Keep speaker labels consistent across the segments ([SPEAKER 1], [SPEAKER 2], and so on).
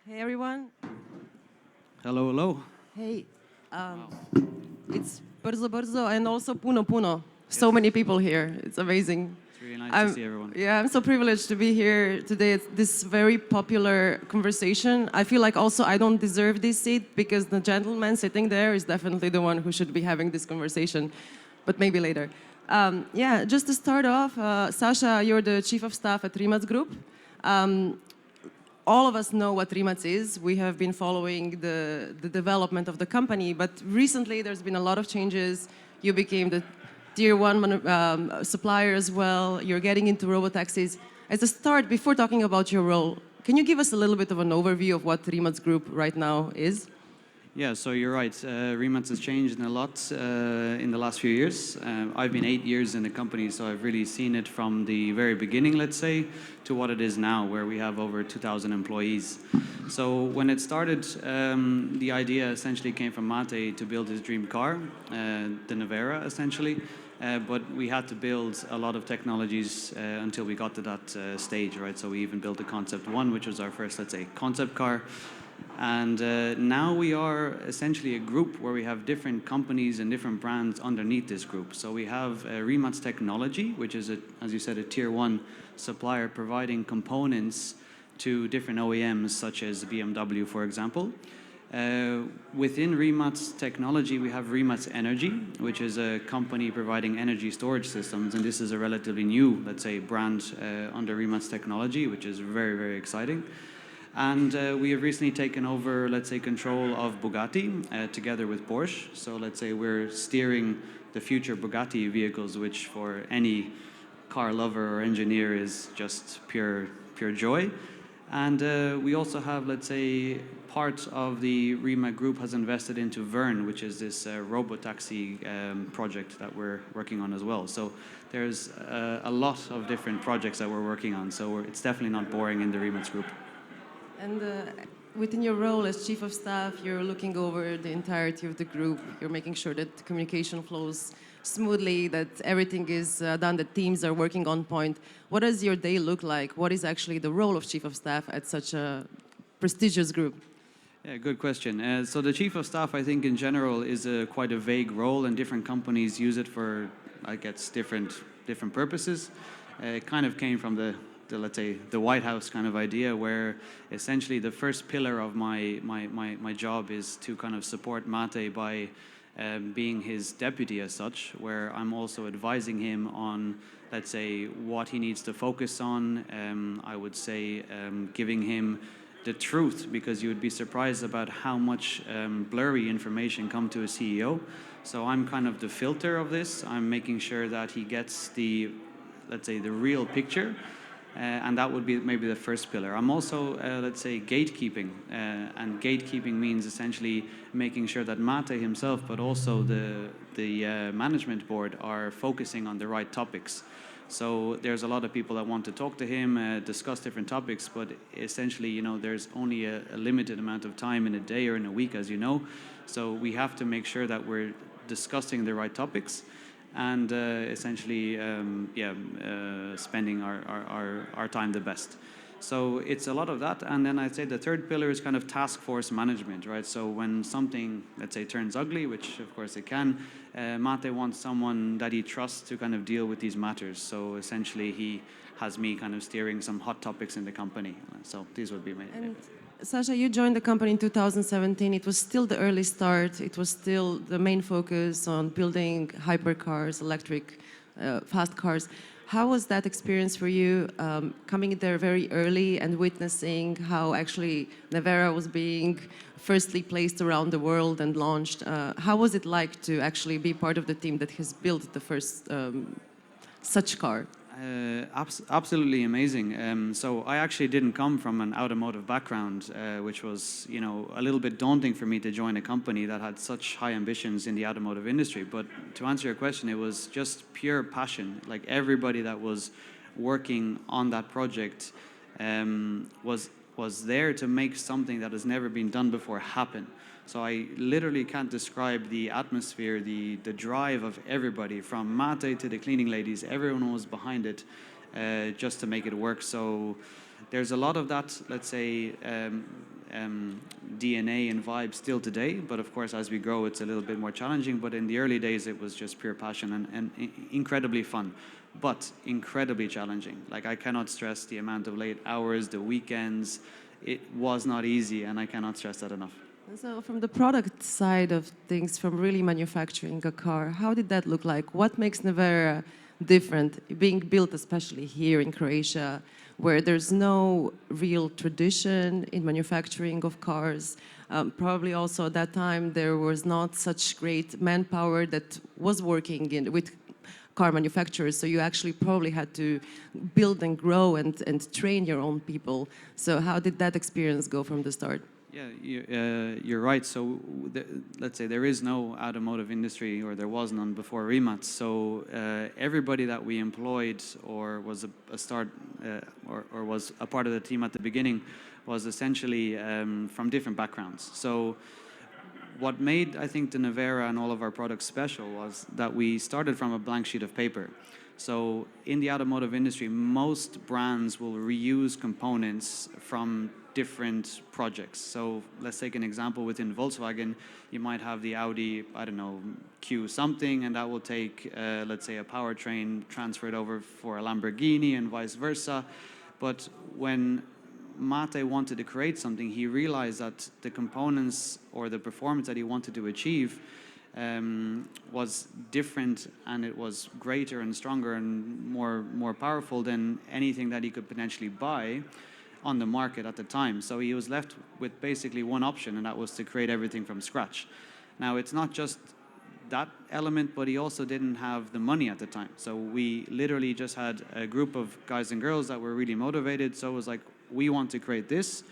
[SPEAKER 1] Hey everyone.
[SPEAKER 2] Hello, hello.
[SPEAKER 1] Hey,
[SPEAKER 2] Wow.
[SPEAKER 1] it's brzo brzo and also puno puno. So
[SPEAKER 2] Yes,
[SPEAKER 1] many people here. It's amazing.
[SPEAKER 2] it's really nice to
[SPEAKER 1] I'm,
[SPEAKER 2] see everyone.
[SPEAKER 1] yeah, I'm so privileged to be here today. It's this very popular conversation. I feel like also I don't deserve this seat because the gentleman sitting there is definitely the one who should be having this conversation, but maybe later. Yeah, just to start off, Sasha, you're the chief of staff at Rimac Group. All of us know what Rimac is. We have been following the development of the company, but recently there's been a lot of changes. You became the tier one supplier as well. You're getting into robotaxis. As a start, before talking about your role, can you give us a little bit of an overview of what Rimac Group right now is?
[SPEAKER 2] Yeah, so you're right. Rimac has changed a lot in the last few years. I've been 8 years in the company, so I've really seen it from the very beginning, let's say, to what it is now, where we have over 2,000 employees. So when it started, the idea essentially came from Mate to build his dream car, the Nevera, essentially. But we had to build a lot of technologies until we got to that stage, right? So we even built the Concept 1, which was our first, let's say, concept car. And now we are essentially a group where we have different companies and different brands underneath this group. So we have Rimac Technology, which is, as you said, a tier one supplier providing components to different OEMs, such as BMW, for example. Within Rimac Technology, we have Rimac Energy, which is a company providing energy storage systems. And this is a relatively new, let's say, brand under Rimac Technology, which is very, very exciting. And we have recently taken over, let's say, control of Bugatti together with Porsche. So let's say we're steering the future Bugatti vehicles, which for any car lover or engineer is just pure joy. And we also have, let's say, part of the Rimac group has invested into Vern, which is this robotaxi project that we're working on as well. So there's a lot of different projects that we're working on. So it's definitely not boring in the Rimac group.
[SPEAKER 1] And within your role as chief of staff, you're looking over the entirety of the group. You're making sure that the communication flows smoothly, that everything is done, that teams are working on point. What does your day look like? What is actually the role of chief of staff at such a prestigious group?
[SPEAKER 2] Yeah, good question. So the chief of staff, I think, in general, is quite a vague role, and different companies use it for, I guess, different purposes. It kind of came from let's say, the White House kind of idea, where essentially the first pillar of my job is to kind of support Mate by being his deputy as such, where I'm also advising him on, let's say, what he needs to focus on. I would say giving him the truth, because you would be surprised about how much blurry information come to a CEO. So I'm kind of the filter of this. I'm making sure that he gets the, let's say, the real picture. And that would be maybe the first pillar. I'm also, let's say, gatekeeping. And gatekeeping means essentially making sure that Mate himself, but also the management board, are focusing on the right topics. So there's a lot of people that want to talk to him, discuss different topics, but essentially, there's only a limited amount of time in a day or in a week, as you know. So we have to make sure that we're discussing the right topics and essentially, spending our time the best. So it's a lot of that. And then I'd say the third pillar is kind of task force management, right? So when something, let's say, turns ugly, which of course it can, Mate wants someone that he trusts to kind of deal with these matters. So essentially he has me kind of steering some hot topics in the company. So these would be my...
[SPEAKER 1] And Sasha, you joined the company in 2017. It was still the early start. It was still the main focus on building hypercars, electric, fast cars. How was that experience for you, coming there very early and witnessing how actually Nevera was being firstly placed around the world and launched? How was it like to actually be part of the team that has built the first such car?
[SPEAKER 2] Absolutely amazing. So I actually didn't come from an automotive background, which was, a little bit daunting for me to join a company that had such high ambitions in the automotive industry. But to answer your question, it was just pure passion. Like everybody that was working on that project was there to make something that has never been done before happen. So I literally can't describe the atmosphere, the drive of everybody, from Mate to the cleaning ladies. Everyone was behind it just to make it work. So there's a lot of that, let's say, DNA and vibe still today, but of course as we grow it's a little bit more challenging, but in the early days it was just pure passion and incredibly fun, but incredibly challenging. Like, I cannot stress the amount of late hours, the weekends. It was not easy, and I cannot stress that enough.
[SPEAKER 1] So from the product side of things, from really manufacturing a car, how did that look like? What makes Nevera different, being built especially here in Croatia, where there's no real tradition in manufacturing of cars? Probably also at that time there was not such great manpower that was working with car manufacturers, so you actually probably had to build and grow and train your own people. So how did that experience go from the start?
[SPEAKER 2] Yeah, you're right. So let's say there is no automotive industry, or there was none before Rimac. So everybody that we employed or was a start or was a part of the team at the beginning was essentially from different backgrounds. So what made, I think, the Nevera and all of our products special was that we started from a blank sheet of paper. So in the automotive industry, most brands will reuse components from different projects. So let's take an example within Volkswagen. You might have the Audi, I don't know, Q something, and that will take, let's say, a powertrain, transfer it over for a Lamborghini and vice versa. But when Mate wanted to create something, he realized that the components or the performance that he wanted to achieve was different, and it was greater and stronger and more powerful than anything that he could potentially buy on the market at the time. So he was left with basically one option, and that was to create everything from scratch. Now, it's not just that element, but he also didn't have the money at the time. So we literally just had a group of guys and girls that were really motivated. So it was like, we want to create this,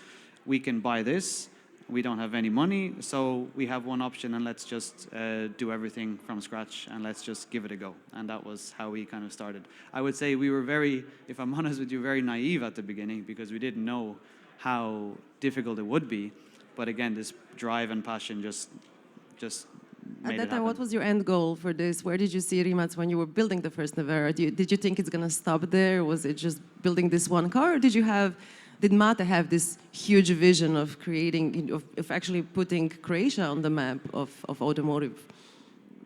[SPEAKER 2] we can buy this, we don't have any money, so we have one option, and let's just do everything from scratch, and let's just give it a go. And that was how we kind of started. I would say we were very, if I'm honest with you, very naive at the beginning, because we didn't know how difficult it would be. But again, this drive and passion just
[SPEAKER 1] At
[SPEAKER 2] made
[SPEAKER 1] that
[SPEAKER 2] it
[SPEAKER 1] time,
[SPEAKER 2] happen.
[SPEAKER 1] what was your end goal for this? Where did you see Rimac when you were building the first Nevera? Did you think it's going to stop there? Was it just building this one car? Or did Mate have this huge vision of creating, of actually putting Croatia on the map of automotive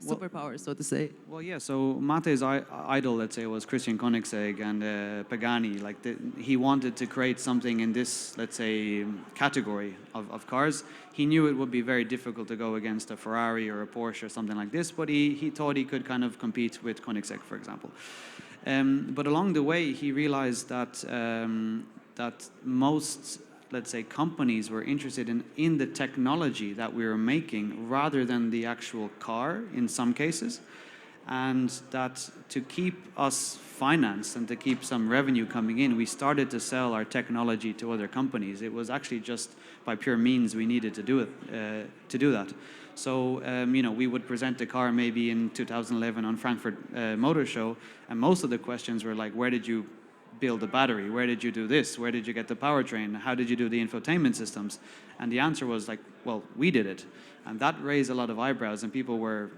[SPEAKER 1] superpower, so to say?
[SPEAKER 2] Well, yeah, so Mate's idol, let's say, was Christian Koenigsegg and Pagani. Like, he wanted to create something in this, let's say, category of cars. He knew it would be very difficult to go against a Ferrari or a Porsche or something like this, but he thought he could kind of compete with Koenigsegg, for example. But along the way, he realized that most, let's say, companies were interested in the technology that we were making rather than the actual car in some cases, and that to keep us financed and to keep some revenue coming in, we started to sell our technology to other companies. It was actually just by pure means we needed to do it, to do that. So, you know, we would present the car maybe in 2011 on Frankfurt Motor Show, and most of the questions were like, where did you build the battery? Where did you do this? Where did you get the powertrain? How did you do the infotainment systems? And the answer was like, well, we did it. And that raised a lot of eyebrows, and people were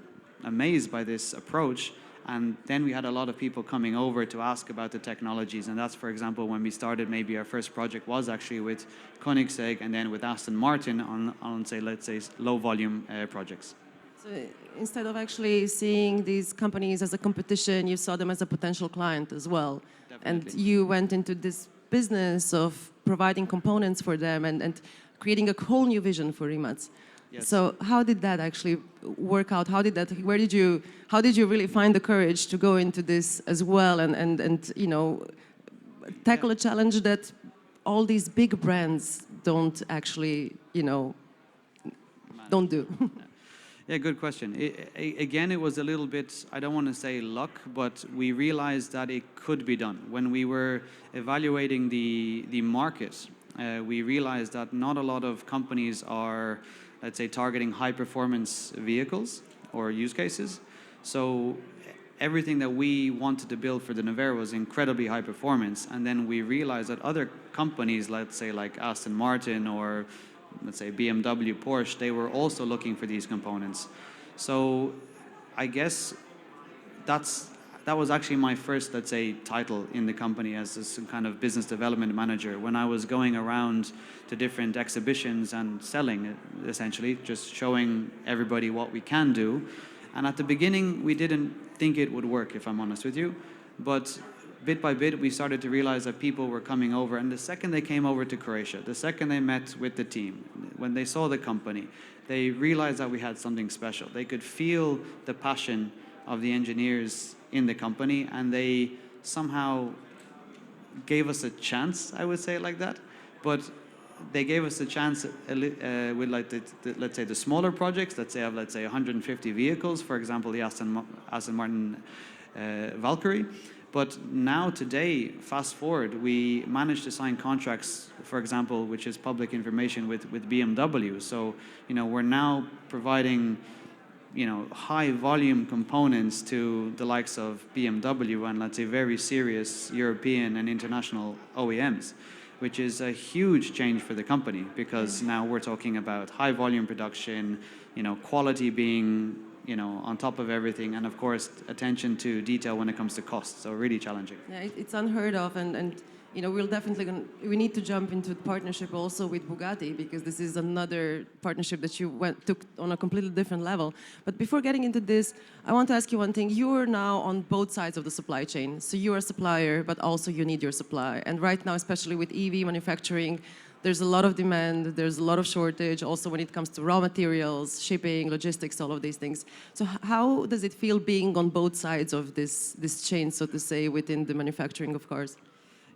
[SPEAKER 2] amazed by this approach. And then we had a lot of people coming over to ask about the technologies. And that's, for example, when we started, maybe our first project was actually with Koenigsegg and then with Aston Martin on say, let's say, low volume projects.
[SPEAKER 1] So instead of actually seeing these companies as a competition, you saw them as a potential client as well.
[SPEAKER 2] Definitely.
[SPEAKER 1] And you went into this business of providing components for them and creating a whole new vision for Rimac.
[SPEAKER 2] Yes.
[SPEAKER 1] So how did that actually work out? How did you really find the courage to go into this as well and you know, tackle a challenge that all these big brands don't actually, you know, don't do?
[SPEAKER 2] Yeah, good question. Again, it was a little bit, I don't want to say luck, but we realized that it could be done. When we were evaluating the market, we realized that not a lot of companies are, let's say, targeting high-performance vehicles or use cases. So everything that we wanted to build for the Nevera was incredibly high performance. And then we realized that other companies, let's say like Aston Martin or let's say BMW, Porsche, they were also looking for these components. So I guess that's that was actually my first, let's say, title in the company as some kind of business development manager. When I was going around to different exhibitions and selling, essentially, just showing everybody what we can do. And at the beginning, we didn't think it would work, if I'm honest with you. But bit by bit, we started to realize that people were coming over. And the second they came over to Croatia, the second they met with the team, when they saw the company, they realized that we had something special. They could feel the passion of the engineers in the company, and they somehow gave us a chance, I would say it like that. But they gave us a chance with like let's say the smaller projects. Let's say have 150 vehicles, for example, the Aston Martin Valkyrie. But now today, fast forward, we managed to sign contracts, for example, which is public information with BMW. So we're now providing high volume components to the likes of BMW and, let's say, very serious European and international OEMs, which is a huge change for the company, because now we're talking about high volume production, quality being, on top of everything, and of course, attention to detail when it comes to cost. So really challenging.
[SPEAKER 1] Yeah, it's unheard of, and we'll definitely we need to jump into the partnership also with Bugatti, because this is another partnership that you took on a completely different level. But before getting into this, I want to ask you one thing. You are now on both sides of the supply chain. So you are a supplier, but also you need your supply. And right now, especially with EV manufacturing, there's a lot of demand, there's a lot of shortage, also when it comes to raw materials, shipping, logistics, all of these things. So how does it feel being on both sides of this chain, so to say, within the manufacturing of cars?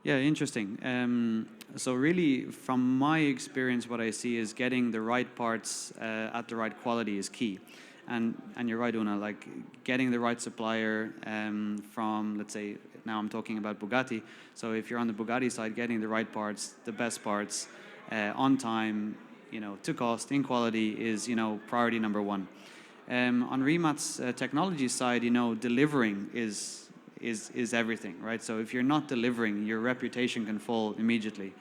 [SPEAKER 2] Yeah, interesting. So really, from my experience, what I see is getting the right parts at the right quality is key. And you're right, Una, like getting the right supplier from, let's say, now I'm talking about Bugatti. So if you're on the Bugatti side, getting the right parts, the best parts, on time, to cost, in quality is, priority number one. On Rimac's technology side, delivering is everything, right? So if you're not delivering, your reputation can fall immediately.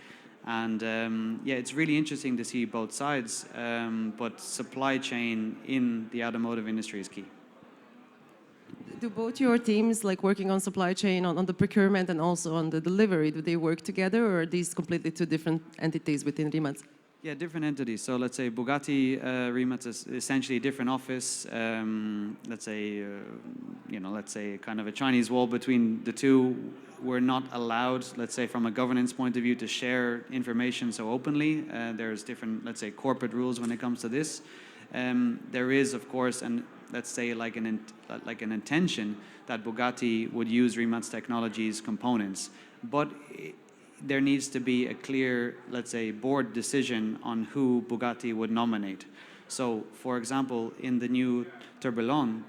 [SPEAKER 2] And yeah, it's really interesting to see both sides, but supply chain in the automotive industry is key.
[SPEAKER 1] Do both your teams, like working on supply chain, on the procurement and also on the delivery, do they work together, or are these completely two different entities within Rimac?
[SPEAKER 2] Yeah, different entities. So let's say Bugatti, Rimac is essentially a different office. Let's say, let's say kind of a Chinese wall between the two. We're not allowed, let's say, from a governance point of view, to share information so openly. There's different, let's say, corporate rules when it comes to this. There is, of course, let's say like an intention that Bugatti would use Rimac's technologies components, but there needs to be a clear, let's say, board decision on who Bugatti would nominate. So, for example, in the new Tourbillon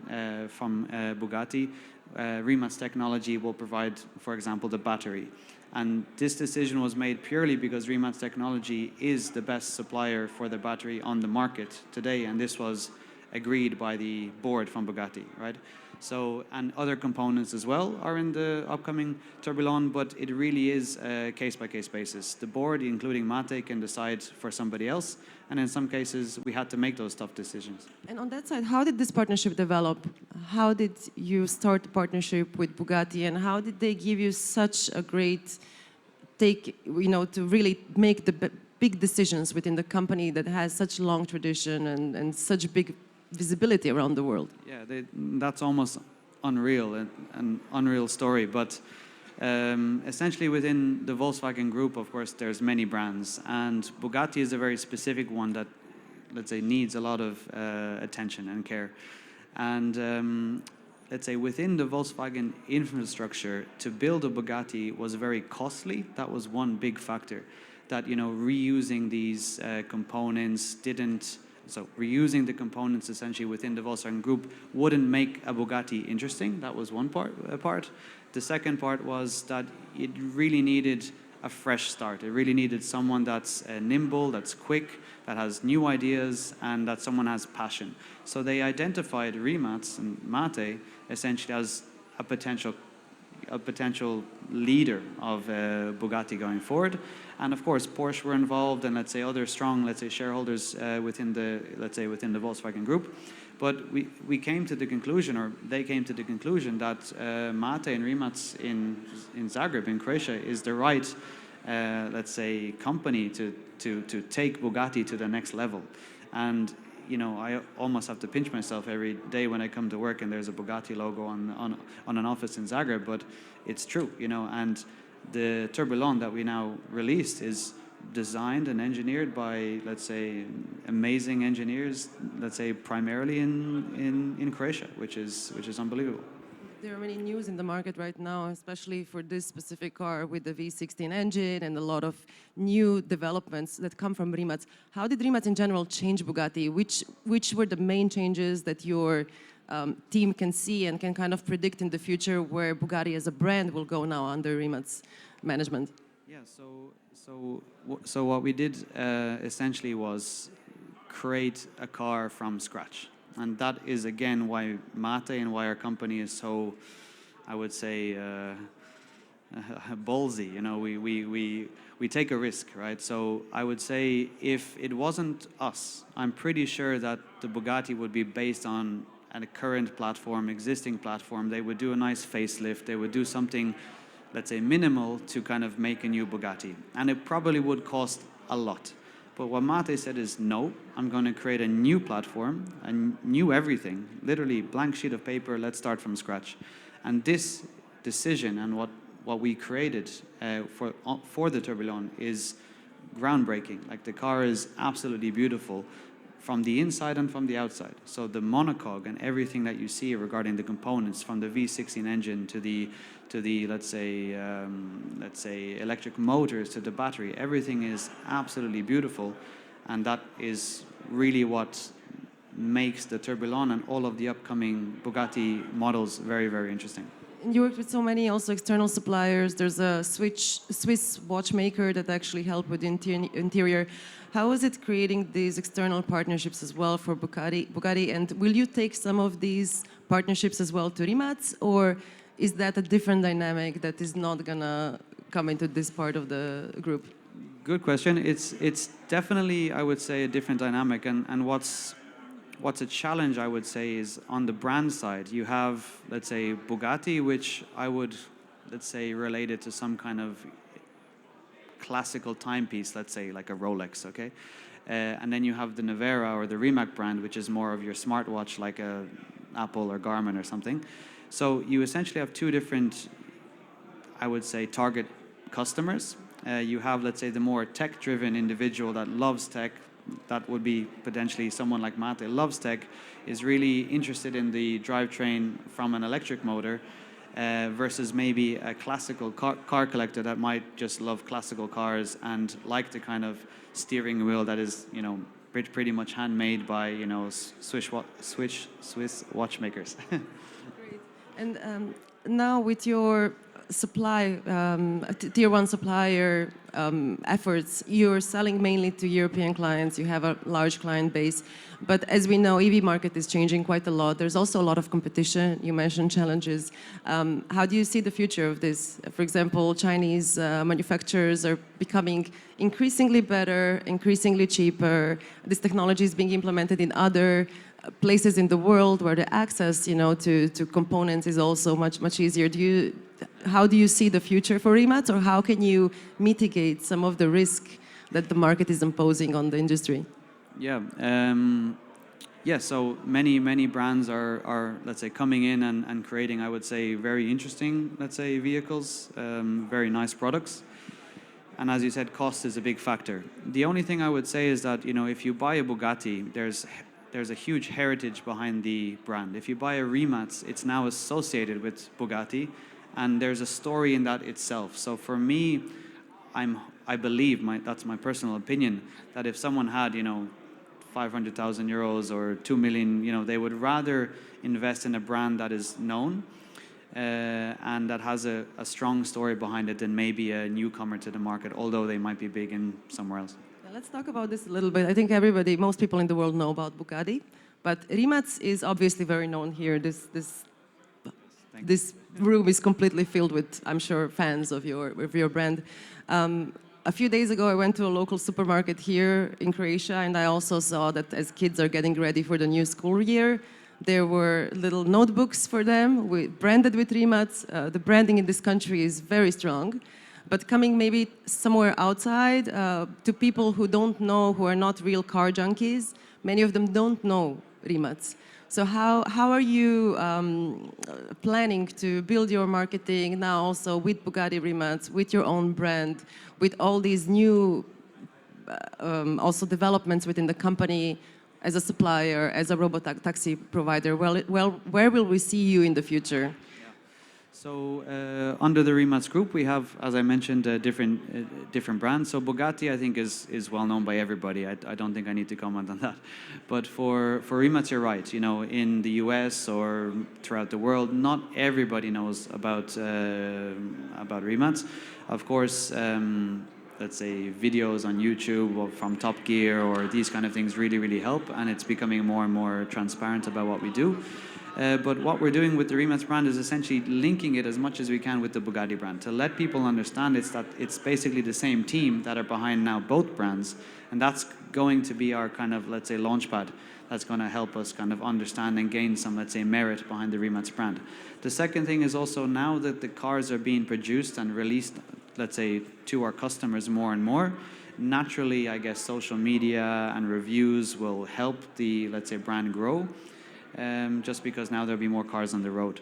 [SPEAKER 2] from Bugatti, Rimac's technology will provide, for example, the battery. And this decision was made purely because Rimac's technology is the best supplier for the battery on the market today, and this was agreed by the board from Bugatti, right? So, and other components as well are in the upcoming Tourbillon, but it really is a case-by-case basis. The board, including Mate, can decide for somebody else, and in some cases, we had to make those tough decisions.
[SPEAKER 1] And on that side, how did this partnership develop? How did you start the partnership with Bugatti, and how did they give you such a great take, to really make the big decisions within the company that has such long tradition and such big visibility around the world?
[SPEAKER 2] Yeah, that's almost unreal, an unreal story. But essentially within the Volkswagen group, of course, there's many brands. And Bugatti is a very specific one that, let's say, needs a lot of attention and care. And let's say within the Volkswagen infrastructure, to build a Bugatti was very costly. That was one big factor. That, reusing these components didn't... So reusing the components essentially within the Volkswagen group wouldn't make a Bugatti interesting. That was one part. The second part was that it really needed a fresh start. It really needed someone that's nimble, that's quick, that has new ideas, and that someone has passion. So they identified Rimac and Mate essentially as a potential a potential leader of Bugatti going forward. And of course, Porsche were involved, and let's say other strong, let's say shareholders within the, let's say within the Volkswagen Group. But we came to the conclusion, or they came to the conclusion, that Mate and Rimac in Zagreb, in Croatia, is the right, let's say, company to take Bugatti to the next level. And you know, I almost have to pinch myself every day when I come to work and there's a Bugatti logo on an office in Zagreb, but it's true, you know. And the Tourbillon that we now released is designed and engineered by, let's say, amazing engineers, let's say primarily in Croatia, which is unbelievable.
[SPEAKER 1] There are many news in the market right now, especially for this specific car with the V16 engine and a lot of new developments that come from Rimac. How did Rimac in general change Bugatti? Which were the main changes that your team can see and can kind of predict in the future where Bugatti as a brand will go now under Rimac's management?
[SPEAKER 2] Yeah, so what we did essentially was create a car from scratch. And that is, again, why Mate and why our company is so, I would say, ballsy. You know, we take a risk, right? So I would say if it wasn't us, I'm pretty sure that the Bugatti would be based on a current platform, existing platform. They would do a nice facelift. They would do something, let's say, minimal to kind of make a new Bugatti. And it probably would cost a lot. But what Mate said is, no, I'm going to create a new platform, a new everything, literally blank sheet of paper, let's start from scratch. And this decision and what we created for the Tourbillon is groundbreaking. Like, the car is absolutely beautiful from the inside and from the outside. So the monocoque and everything that you see regarding the components, from the V16 engine to the let's say electric motors to the battery, everything is absolutely beautiful, and that is really what makes the Tourbillon and all of the upcoming Bugatti models very, very interesting.
[SPEAKER 1] You worked with so many also external suppliers. There's a Swiss watchmaker that actually helped with the interior. How is it creating these external partnerships as well for Bugatti? And will you take some of these partnerships as well to Rimac, or is that a different dynamic that is not gonna come into this part of the group?
[SPEAKER 2] Good question. It's definitely, I would say, a different dynamic, and what's a challenge, I would say, is on the brand side. You have, let's say, Bugatti, which I would, let's say, relate it to some kind of classical timepiece, let's say, like a Rolex, okay? And then you have the Nevera or the Rimac brand, which is more of your smartwatch, like a Apple or Garmin or something. So you essentially have two different, I would say, target customers. You have, let's say, the more tech-driven individual that loves tech. That would be potentially someone like Mate, loves tech, is really interested in the drivetrain from an electric motor, versus maybe a classical car collector that might just love classical cars and like the kind of steering wheel that is, you know, pretty much handmade by, you know, Swiss watchmakers.
[SPEAKER 1] Great. And now with your supply, tier one supplier efforts, you're selling mainly to European clients. You have a large client base. But as we know, EV market is changing quite a lot. There's also a lot of competition. You mentioned challenges. How do you see the future of this? For example, Chinese manufacturers are becoming increasingly better, increasingly cheaper. This technology is being implemented in other places in the world where the access, you know, to components is also much easier. How do you see the future for Rimac, or how can you mitigate some of the risk that the market is imposing on the industry?
[SPEAKER 2] Yeah, so many brands are, let's say, coming in and creating, I would say, very interesting, let's say, vehicles, very nice products. And as you said, cost is a big factor. The only thing I would say is that, you know, if you buy a Bugatti, there's a huge heritage behind the brand. If you buy a Rimac, it's now associated with Bugatti, and there's a story in that itself. So for me, I believe, that's my personal opinion, that if someone had, you know, 500,000 euros or 2 million, you know, they would rather invest in a brand that is known and that has a strong story behind it than maybe a newcomer to the market, although they might be big in somewhere else.
[SPEAKER 1] Let's talk about this a little bit. I think most people in the world know about Bugatti, but Rimac is obviously very known here. This room is completely filled with, I'm sure, fans of your brand. A few days ago, I went to a local supermarket here in Croatia, and I also saw that as kids are getting ready for the new school year, there were little notebooks for them, branded with Rimac. The branding in this country is very strong. But coming maybe somewhere outside, to people who don't know, who are not real car junkies, many of them don't know Rimac. So how are you planning to build your marketing now also with Bugatti Rimac, with your own brand, with all these new also developments within the company as a supplier, as a taxi provider? Well, where will we see you in the future?
[SPEAKER 2] So under the Rimac group, we have, as I mentioned, different brands. So Bugatti, I think, is well known by everybody. I don't think I need to comment on that. But for Rimac, you're right. You know, in the US or throughout the world, not everybody knows about Rimac. Of course, let's say videos on YouTube or from Top Gear or these kind of things really help, and it's becoming more and more transparent about what we do. But what we're doing with the Rimac brand is essentially linking it as much as we can with the Bugatti brand to let people understand it's basically the same team that are behind now both brands, and that's going to be our kind of, let's say, launchpad. That's going to help us kind of understand and gain some, let's say, merit behind the Rimac brand. The second thing is also now that the cars are being produced and released, let's say, to our customers more and more, naturally, I guess social media and reviews will help the, let's say, brand grow. Just because now there'll be more cars on the road.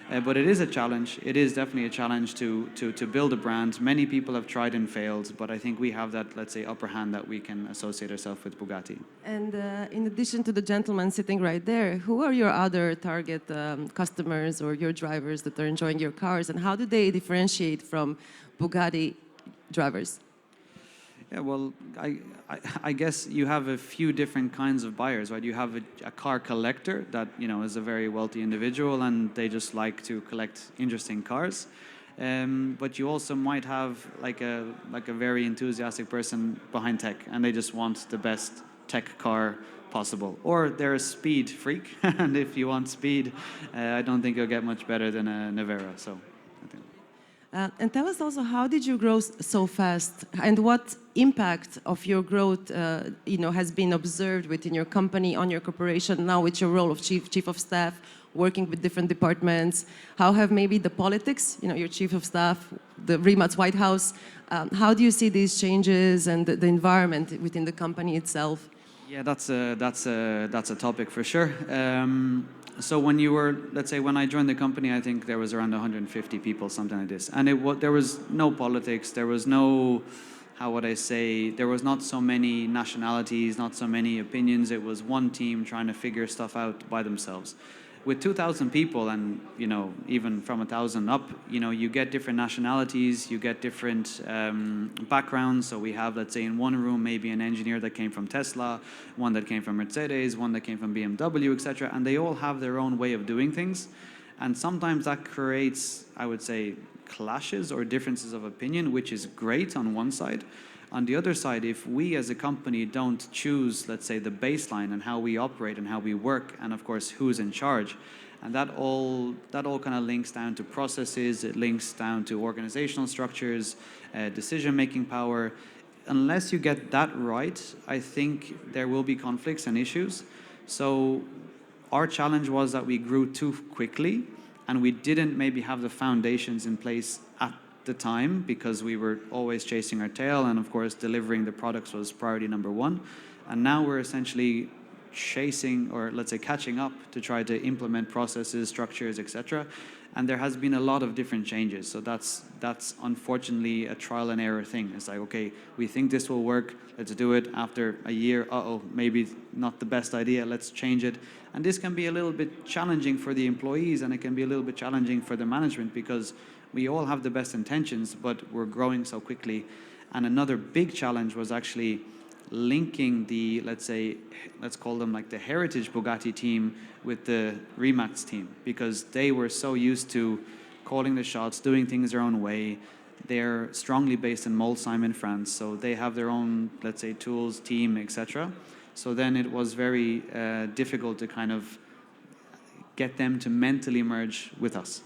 [SPEAKER 2] But it is a challenge. It is definitely a challenge to build a brand. Many people have tried and failed, but I think we have that, let's say, upper hand that we can associate ourselves with Bugatti.
[SPEAKER 1] And in addition to the gentleman sitting right there, who are your other target customers or your drivers that are enjoying your cars, and how do they differentiate from Bugatti drivers?
[SPEAKER 2] Yeah, well, I guess you have a few different kinds of buyers, right? You have a car collector that, you know, is a very wealthy individual and they just like to collect interesting cars. But you also might have like a very enthusiastic person behind tech, and they just want the best tech car possible. Or they're a speed freak, and if you want speed, I don't think you'll get much better than a Nevera. So.
[SPEAKER 1] And tell us also, how did you grow so fast, and what impact of your growth, has been observed within your company, on your corporation, now with your role of chief of staff, working with different departments? How have maybe the politics, your chief of staff, the Rimac White House, how do you see these changes and the environment within the company itself?
[SPEAKER 2] Yeah, that's a topic for sure. So when you were, let's say, when I joined the company, I think there was around 150 people, something like this. And there was no politics, there was no, how would I say, there was not so many nationalities, not so many opinions. It was one team trying to figure stuff out by themselves. With 2,000 people and, even from 1,000 up, you get different nationalities, you get different backgrounds. So we have, let's say, in one room, maybe an engineer that came from Tesla, one that came from Mercedes, one that came from BMW, etc. And they all have their own way of doing things. And sometimes that creates, I would say, clashes or differences of opinion, which is great on one side. On the other side, if we as a company don't choose, let's say, the baseline and how we operate and how we work, and of course who's in charge, and that all kind of links down to processes, it links down to organizational structures, decision-making power. Unless you get that right, I think there will be conflicts and issues. So our challenge was that we grew too quickly, and we didn't maybe have the foundations in place at the time, because we were always chasing our tail, and of course delivering the products was priority number one. And now we're essentially chasing, or let's say catching up, to try to implement processes, structures, etc. And there has been a lot of different changes. So that's unfortunately a trial and error thing. It's like, okay, we think this will work, let's do it. After a year, maybe not the best idea, let's change it. And this can be a little bit challenging for the employees, and it can be a little bit challenging for the management, because we all have the best intentions, but we're growing so quickly. And another big challenge was actually linking the, let's call them like the heritage Bugatti team with the Rimac team, because they were so used to calling the shots, doing things their own way. They're strongly based in Molsheim in France, so they have their own, let's say, tools, team, etc. So then it was very difficult to kind of get them to mentally merge with us.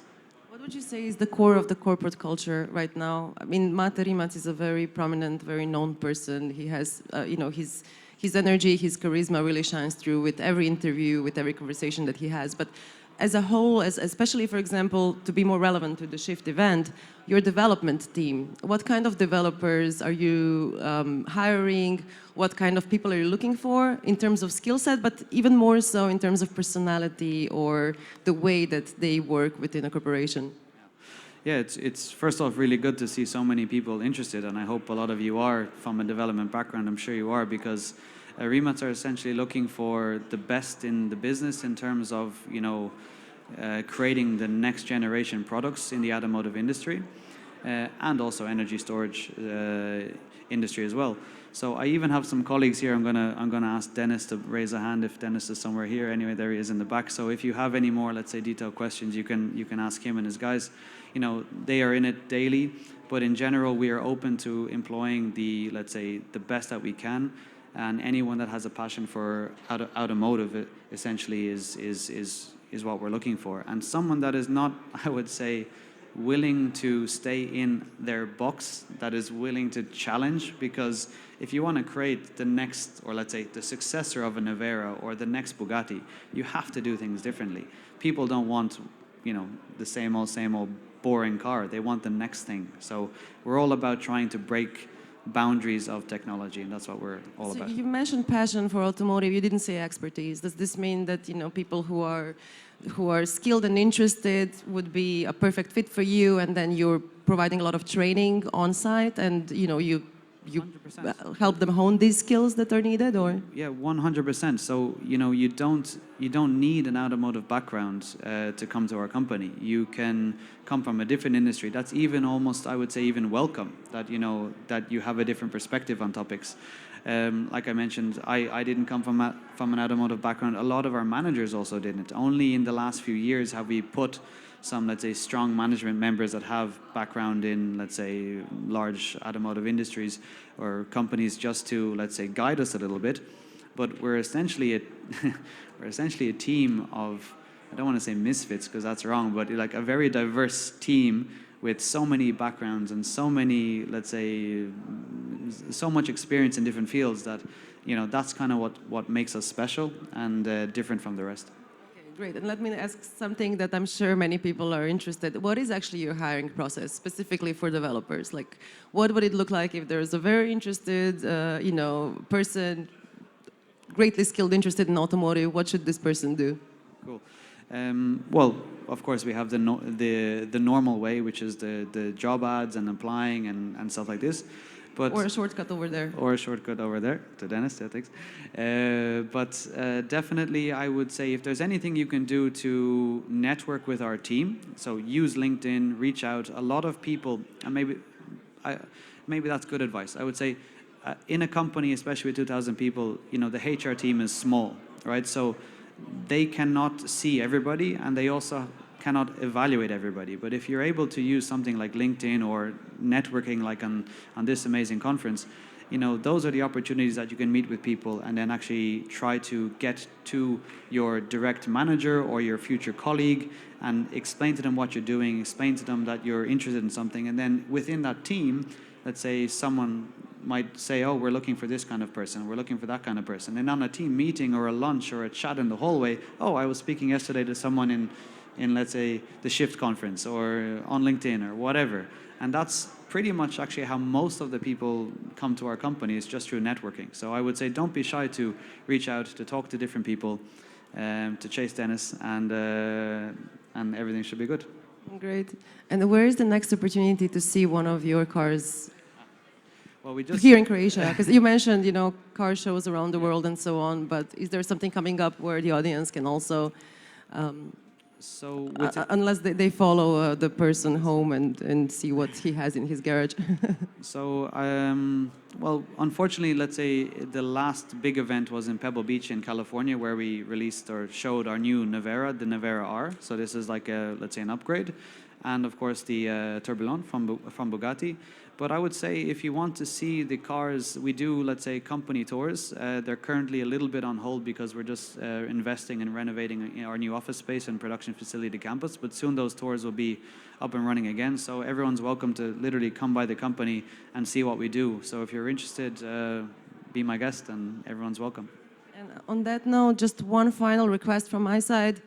[SPEAKER 1] What would you say is the core of the corporate culture right now? I mean, Mate Rimac is a very prominent, very known person. He has, his energy, his charisma really shines through with every interview, with every conversation that he has. But as a whole, especially, for example, to be more relevant to the Shift event, your development team, what kind of developers are you hiring? What kind of people are you looking for in terms of skill set, but even more so in terms of personality or the way that they work within a corporation?
[SPEAKER 2] Yeah, it's first off really good to see so many people interested, and I hope a lot of you are from a development background. I'm sure you are, because Rimac are essentially looking for the best in the business in terms of, creating the next generation products in the automotive industry, and also energy storage industry as well. So I even have some colleagues here. I'm gonna ask Dennis to raise a hand if Dennis is somewhere here. Anyway, there he is in the back. So if you have any more, let's say, detailed questions, you can ask him and his guys. They are in it daily, but in general, we are open to employing let's say, the best that we can. And anyone that has a passion for automotive essentially is what we're looking for. And someone that is not, I would say, willing to stay in their box, that is willing to challenge, because if you want to create the next, or let's say the successor of a Nevera or the next Bugatti, you have to do things differently. People don't want, the same old boring car. They want the next thing. So we're all about trying to break boundaries of technology, and that's what we're all about.
[SPEAKER 1] You mentioned passion for automotive. You didn't say expertise. Does this mean that people who are skilled and interested would be a perfect fit for you, and then you're providing a lot of training on site, and you 100%. Help them hone these skills that are needed, or?
[SPEAKER 2] Yeah, 100%. So you don't need an automotive background to come to our company. You can come from a different industry. That's even almost, I would say, even welcome, that that you have a different perspective on topics. Like I mentioned, I didn't come from an automotive background. A lot of our managers also didn't. Only in the last few years have we put some, let's say, strong management members that have background in, let's say, large automotive industries or companies, just to, let's say, guide us a little bit. But we're essentially a team of, I don't want to say misfits because that's wrong, but like a very diverse team with so many backgrounds and so many, let's say, so much experience in different fields that, that's kind of what makes us special and different from the rest.
[SPEAKER 1] Great, and let me ask something that I'm sure many people are interested. What is actually your hiring process, specifically for developers? Like, what would it look like if there's a very interested, person, greatly skilled, interested in automotive? What should this person do?
[SPEAKER 2] Cool. Well, of course, we have the normal way, which is the job ads and applying and stuff like this.
[SPEAKER 1] Or a shortcut over there.
[SPEAKER 2] Or a shortcut over there, to Dennis, yeah, thanks. But definitely, I would say if there's anything you can do to network with our team, so use LinkedIn, reach out. A lot of people, and maybe that's good advice. I would say in a company, especially with 2,000 people, the HR team is small, right? So they cannot see everybody, and they also cannot evaluate everybody. But if you're able to use something like LinkedIn or networking like on this amazing conference, those are the opportunities that you can meet with people and then actually try to get to your direct manager or your future colleague and explain to them what you're doing, explain to them that you're interested in something. And then within that team, let's say someone might say, oh, we're looking for this kind of person, we're looking for that kind of person. And on a team meeting or a lunch or a chat in the hallway, oh, I was speaking yesterday to someone in let's say, the Shift conference or on LinkedIn or whatever. And that's pretty much actually how most of the people come to our company, is just through networking. So I would say don't be shy to reach out, to talk to different people, to chase Dennis, and everything should be good.
[SPEAKER 1] Great. And where is the next opportunity to see one of your cars?
[SPEAKER 2] Well, we just
[SPEAKER 1] here in Croatia, because you mentioned, car shows around the world and so on, but is there something coming up where the audience can also unless they follow the person home and see what he has in his garage.
[SPEAKER 2] So, well, unfortunately, let's say the last big event was in Pebble Beach in California, where we released or showed our new Nevera, the Nevera R. So this is like let's say an upgrade. and of course the Tourbillon from Bugatti. But I would say if you want to see the cars, we do, let's say, company tours. They're currently a little bit on hold because we're just investing and renovating our new office space and production facility campus. But soon those tours will be up and running again. So everyone's welcome to literally come by the company and see what we do. So if you're interested, be my guest, and everyone's welcome.
[SPEAKER 1] And on that note, just one final request from my side.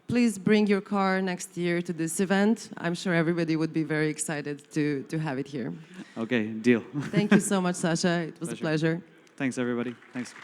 [SPEAKER 1] Please bring your car next year to this event. I'm sure everybody would be very excited to have it here.
[SPEAKER 2] Okay, deal.
[SPEAKER 1] Thank you so much, Sasha. It was a pleasure.
[SPEAKER 2] Thanks, everybody. Thanks.